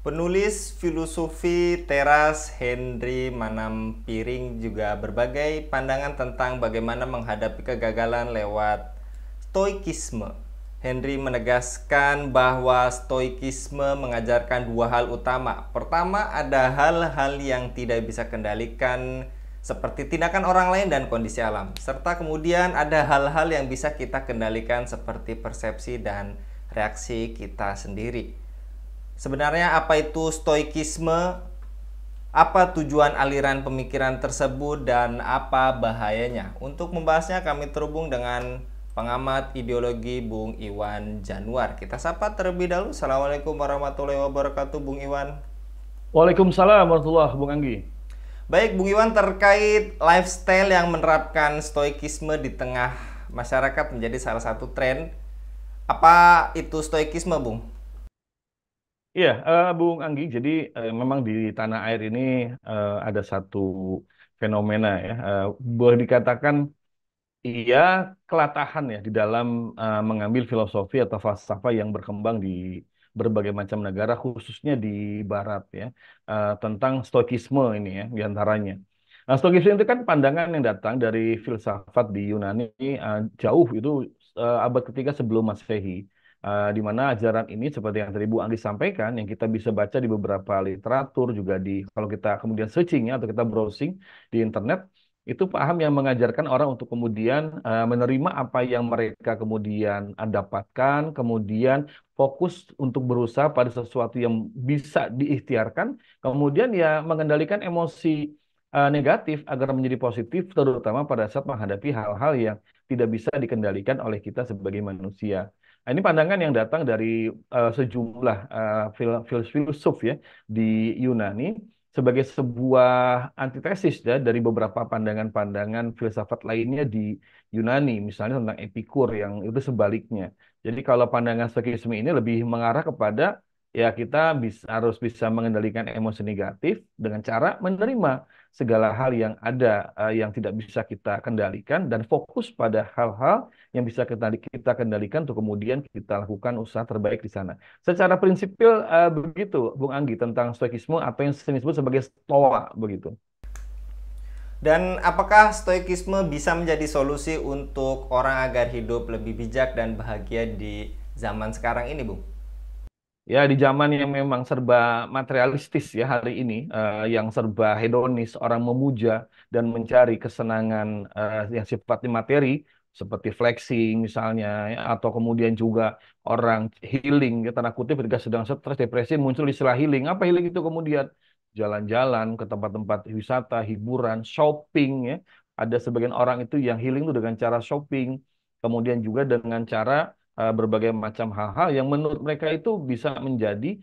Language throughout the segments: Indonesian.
Penulis filosofi teras Henry Manampiring juga berbagai pandangan tentang bagaimana menghadapi kegagalan lewat stoikisme. Henry menegaskan bahwa stoikisme mengajarkan dua hal utama. Pertama, ada hal-hal yang tidak bisa kendalikan seperti tindakan orang lain dan kondisi alam. Serta kemudian ada hal-hal yang bisa kita kendalikan seperti persepsi dan reaksi kita sendiri. Sebenarnya apa itu stoikisme? Apa tujuan aliran pemikiran tersebut dan apa bahayanya? Untuk membahasnya kami terhubung dengan pengamat ideologi Bung Iwan Januar. Kita sapa terlebih dahulu. Assalamualaikum warahmatullahi wabarakatuh Bung Iwan. Waalaikumsalam warahmatullahi Bung Anggi. Baik Bung Iwan, terkait lifestyle yang menerapkan stoikisme di tengah masyarakat menjadi salah satu tren. Apa itu stoikisme, Bung? Iya, Bung Anggi. Jadi memang di tanah air ini ada satu fenomena ya, boleh dikatakan iya kelatahan ya di dalam mengambil filosofi atau falsafah yang berkembang di berbagai macam negara, khususnya di Barat ya, tentang stoikisme ini ya diantaranya. Nah, stoikisme itu kan pandangan yang datang dari filsafat di Yunani jauh itu abad ketiga sebelum Masehi. Di mana ajaran ini seperti yang tadi Bu Anggi sampaikan, yang kita bisa baca di beberapa literatur juga di kalau kita kemudian searching ya, atau kita browsing di internet itu paham yang mengajarkan orang untuk kemudian menerima apa yang mereka kemudian dapatkan, kemudian fokus untuk berusaha pada sesuatu yang bisa diikhtiarkan, kemudian ya mengendalikan emosi negatif agar menjadi positif, terutama pada saat menghadapi hal-hal yang tidak bisa dikendalikan oleh kita sebagai manusia. Nah, ini pandangan yang datang dari sejumlah filsuf ya di Yunani sebagai sebuah antitesis ya, dari beberapa pandangan-pandangan filsafat lainnya di Yunani, misalnya tentang Epikur yang itu sebaliknya. Jadi kalau pandangan stoikisme ini lebih mengarah kepada ya kita harus bisa mengendalikan emosi negatif dengan cara menerima segala hal yang ada yang tidak bisa kita kendalikan dan fokus pada hal-hal yang bisa kita kendalikan untuk kemudian kita lakukan usaha terbaik di sana. Secara prinsipil begitu, Bung Anggi, tentang stoikisme atau yang sering disebut sebagai stoa begitu. Dan apakah stoikisme bisa menjadi solusi untuk orang agar hidup lebih bijak dan bahagia di zaman sekarang ini, Bung? Ya, di zaman yang memang serba materialistis ya hari ini, yang serba hedonis, orang memuja dan mencari kesenangan yang sifatnya materi, seperti flexing misalnya, ya, atau kemudian juga orang healing, ya, tanda kutip ketika sedang stres, depresi, muncul istilah healing. Apa healing itu kemudian? Jalan-jalan ke tempat-tempat wisata, hiburan, shopping, ya. Ada sebagian orang itu yang healing itu dengan cara shopping, kemudian juga dengan cara berbagai macam hal-hal yang menurut mereka itu bisa menjadi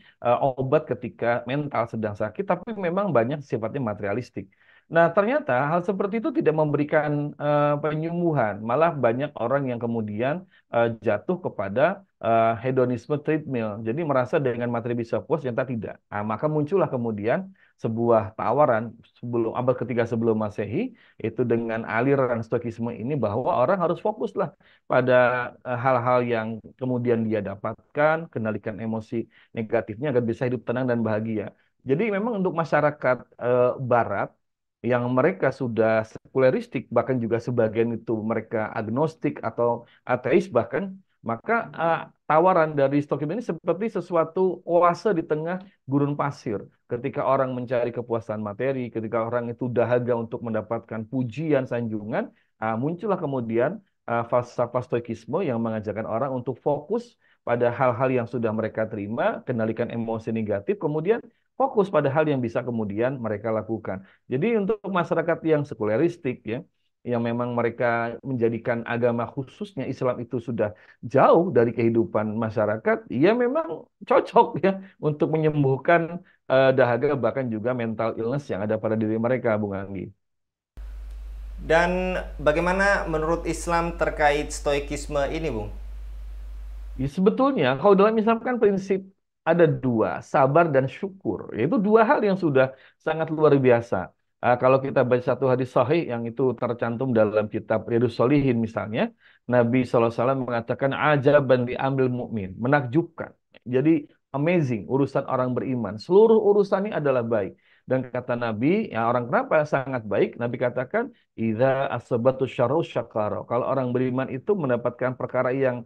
obat ketika mental sedang sakit, tapi memang banyak sifatnya materialistik. Nah, ternyata hal seperti itu tidak memberikan penyembuhan, malah banyak orang yang kemudian jatuh kepada hedonisme treadmill. Jadi merasa dengan materi bisa puas, ternyata tidak. Nah, maka muncullah kemudian sebuah tawaran sebelum abad ketiga sebelum Masehi itu dengan aliran stoikisme ini bahwa orang harus fokuslah pada hal-hal yang kemudian dia dapatkan, kendalikan emosi negatifnya agar bisa hidup tenang dan bahagia. Jadi memang untuk masyarakat Barat yang mereka sudah sekuleristik, bahkan juga sebagian itu mereka agnostik atau ateis bahkan, maka tawaran dari Stoicism ini seperti sesuatu oase di tengah gurun pasir. Ketika orang mencari kepuasan materi, ketika orang itu dahaga untuk mendapatkan pujian, sanjungan, muncullah kemudian falsafah stoikisme yang mengajarkan orang untuk fokus pada hal-hal yang sudah mereka terima, kendalikan emosi negatif, kemudian fokus pada hal yang bisa kemudian mereka lakukan. Jadi untuk masyarakat yang sekuleristik ya, yang memang mereka menjadikan agama khususnya Islam itu sudah jauh dari kehidupan masyarakat, ya memang cocok ya untuk menyembuhkan dahaga bahkan juga mental illness yang ada pada diri mereka, Bung Anggi. Dan bagaimana menurut Islam terkait stoikisme ini, Bung? Ya, sebetulnya kalau dalam Islam kan prinsip ada dua, sabar dan syukur. Yaitu dua hal yang sudah sangat luar biasa. Kalau kita baca satu hadis sahih yang itu tercantum dalam kitab Riyadhus Shalihin misalnya, Nabi SAW mengatakan ajaban diambil mukmin, menakjubkan. Jadi amazing urusan orang beriman. Seluruh urusannya adalah baik. Dan kata Nabi, ya orang kenapa sangat baik? Nabi katakan, idza asabatu syarru syakara. Kalau orang beriman itu mendapatkan perkara yang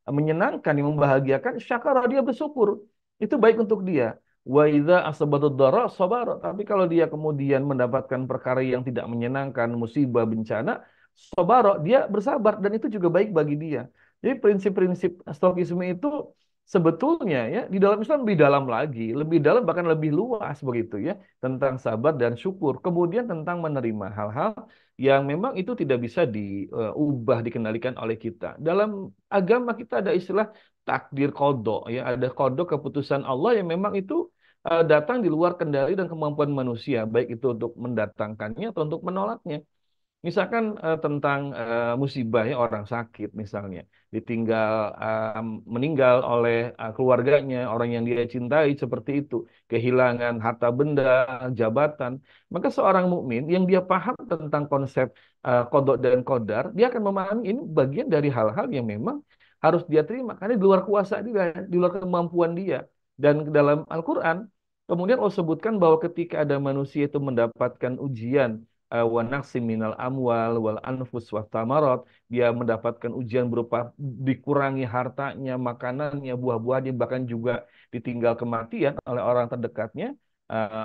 menyenangkan, yang membahagiakan, syakara dia bersyukur. Itu baik untuk dia. Wa idza asabatu dara sabara. Tapi kalau dia kemudian mendapatkan perkara yang tidak menyenangkan, musibah, bencana, sabara, dia bersabar dan itu juga baik bagi dia. Jadi prinsip-prinsip Stoikisme itu sebetulnya ya di dalam Islam lebih dalam lagi, lebih dalam bahkan lebih luas begitu ya tentang sabar dan syukur. Kemudian tentang menerima hal-hal yang memang itu tidak bisa diubah, dikendalikan oleh kita. Dalam agama kita ada istilah takdir kodok ya, ada kodok keputusan Allah yang memang itu datang di luar kendali dan kemampuan manusia, baik itu untuk mendatangkannya atau untuk menolaknya. Misalkan tentang musibah ya orang sakit misalnya ditinggal meninggal oleh keluarganya, orang yang dia cintai seperti itu, kehilangan harta benda, jabatan, maka seorang mukmin yang dia paham tentang konsep qada dan qadar, dia akan memahami ini bagian dari hal-hal yang memang harus dia terima karena di luar kuasa dia, di luar kemampuan dia. Dan dalam Al-Qur'an kemudian Allah sebutkan bahwa ketika ada manusia itu mendapatkan ujian wa naqsim minal amwal wal anfus wa thamarat, dia mendapatkan ujian berupa dikurangi hartanya, makanannya, buah-buahnya, bahkan juga ditinggal kematian oleh orang terdekatnya.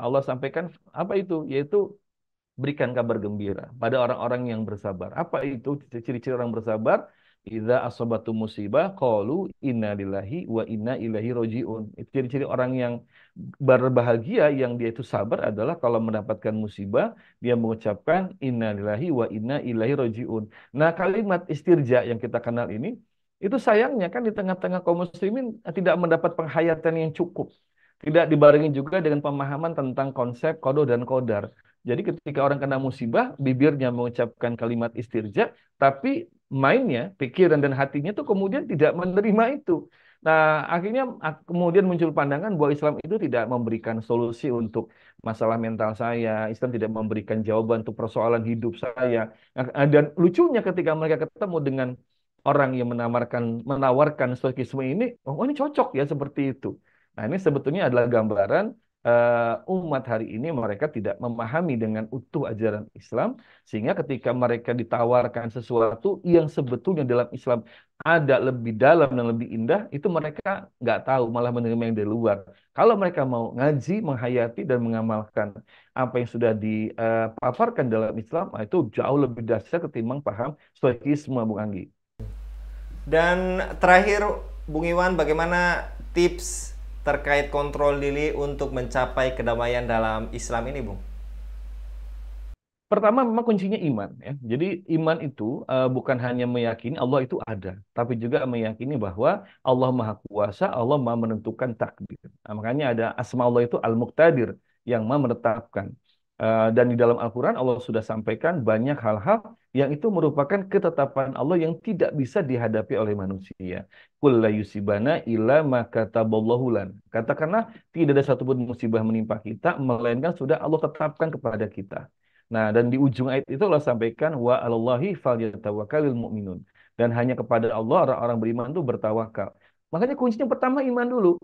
Allah sampaikan apa itu? Yaitu berikan kabar gembira pada orang-orang yang bersabar. Apa itu ciri-ciri orang bersabar? Idza asabatu musibah qalu inna lillahi wa inna ilaihi rojiun. Itu ciri-ciri orang yang berbahagia yang dia itu sabar adalah kalau mendapatkan musibah dia mengucapkan inna lillahi wa inna ilaihi rojiun. Nah, kalimat istirja yang kita kenal ini itu sayangnya kan di tengah-tengah kaum muslimin tidak mendapat penghayatan yang cukup. Tidak dibarengi juga dengan pemahaman tentang konsep qada dan qadar. Jadi ketika orang kena musibah, bibirnya mengucapkan kalimat istirja, tapi mainnya, pikiran dan hatinya tuh kemudian tidak menerima itu. Nah, akhirnya kemudian muncul pandangan bahwa Islam itu tidak memberikan solusi untuk masalah mental saya, Islam tidak memberikan jawaban untuk persoalan hidup saya. Nah, dan lucunya ketika mereka ketemu dengan orang yang menawarkan stoikisme ini, oh ini cocok ya seperti itu. Nah, ini sebetulnya adalah gambaran umat hari ini mereka tidak memahami dengan utuh ajaran Islam, sehingga ketika mereka ditawarkan sesuatu yang sebetulnya dalam Islam ada lebih dalam dan lebih indah, itu mereka nggak tahu, malah menerima yang dari luar. Kalau mereka mau ngaji, menghayati dan mengamalkan apa yang sudah dipaparkan dalam Islam, itu jauh lebih dahsyat ketimbang paham stoikisme, Bung Anggi. Dan terakhir, Bung Iwan, bagaimana tips terkait kontrol diri untuk mencapai kedamaian dalam Islam ini, Bung? Pertama memang kuncinya iman ya. Jadi iman itu bukan hanya meyakini Allah itu ada, tapi juga meyakini bahwa Allah Maha Kuasa, Allah Maha menentukan takdir. Nah, makanya ada asma Allah itu Al-Muqtadir yang Maha menetapkan. Dan di dalam Al-Quran Allah sudah sampaikan banyak hal-hal yang itu merupakan ketetapan Allah yang tidak bisa dihadapi oleh manusia. Qul la yusibana illa ma kataballahu lan. Katakanlah tidak ada satupun musibah menimpa kita melainkan sudah Allah tetapkan kepada kita. Nah, dan di ujung ayat itu Allah sampaikan wa 'alallahi falyatawakkalul mu'minun. Dan hanya kepada Allah orang-orang beriman itu bertawakal. Makanya kuncinya pertama iman dulu.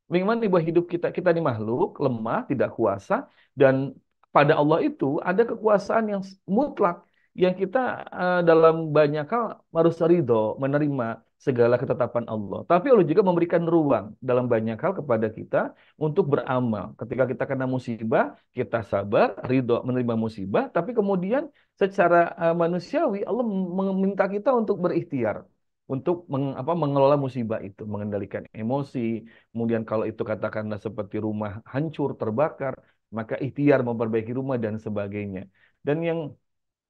Bagaimana bahwa hidup kita ini makhluk lemah, tidak kuasa, dan pada Allah itu ada kekuasaan yang mutlak yang kita dalam banyak hal harus ridho menerima segala ketetapan Allah. Tapi Allah juga memberikan ruang dalam banyak hal kepada kita untuk beramal. Ketika kita kena musibah, kita sabar, ridho menerima musibah, tapi kemudian secara manusiawi Allah meminta kita untuk berikhtiar untuk mengelola musibah itu, mengendalikan emosi. Kemudian kalau itu katakanlah seperti rumah hancur, terbakar, maka ikhtiar memperbaiki rumah dan sebagainya. Dan yang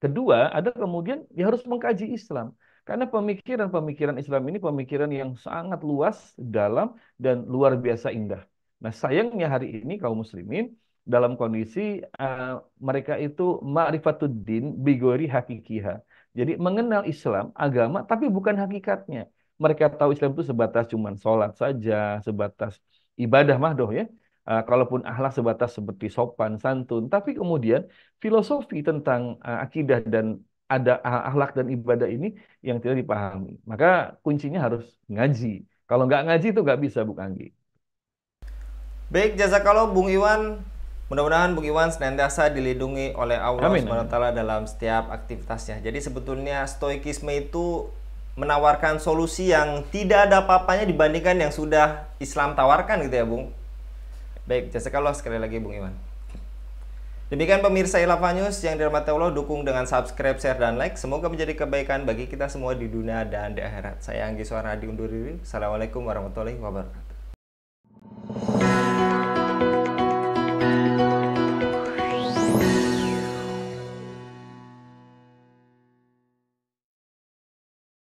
kedua, ada kemudian ya harus mengkaji Islam. Karena pemikiran-pemikiran Islam ini pemikiran yang sangat luas, dalam, dan luar biasa indah. Nah, sayangnya hari ini kaum muslimin dalam kondisi mereka itu ma'rifatuddin bigori hakikiha. Jadi mengenal Islam, agama, tapi bukan hakikatnya. Mereka tahu Islam itu sebatas cuman sholat saja, sebatas ibadah mahdoh ya. Kalaupun akhlak sebatas seperti sopan, santun. Tapi kemudian filosofi tentang akidah dan ada akhlak dan ibadah ini yang tidak dipahami. Maka kuncinya harus ngaji. Kalau nggak ngaji itu nggak bisa, Bu Anggi. Baik, jazakallah Bung Iwan. Mudah-mudahan Bung Iwan senantiasa dilindungi oleh Allah Amin, Subhanahu wa amin. taala dalam setiap aktivitasnya. Jadi sebetulnya stoikisme itu menawarkan solusi yang tidak ada apa-apanya dibandingkan yang sudah Islam tawarkan gitu ya, Bung. Baik, jazakallah sekali lagi Bung Iwan. Demikian pemirsa Ilava News yang dirahmati Allah, dukung dengan subscribe, share, dan like. Semoga menjadi kebaikan bagi kita semua di dunia dan di akhirat. Saya Anggi Suara diundur diri. Assalamualaikum warahmatullahi wabarakatuh.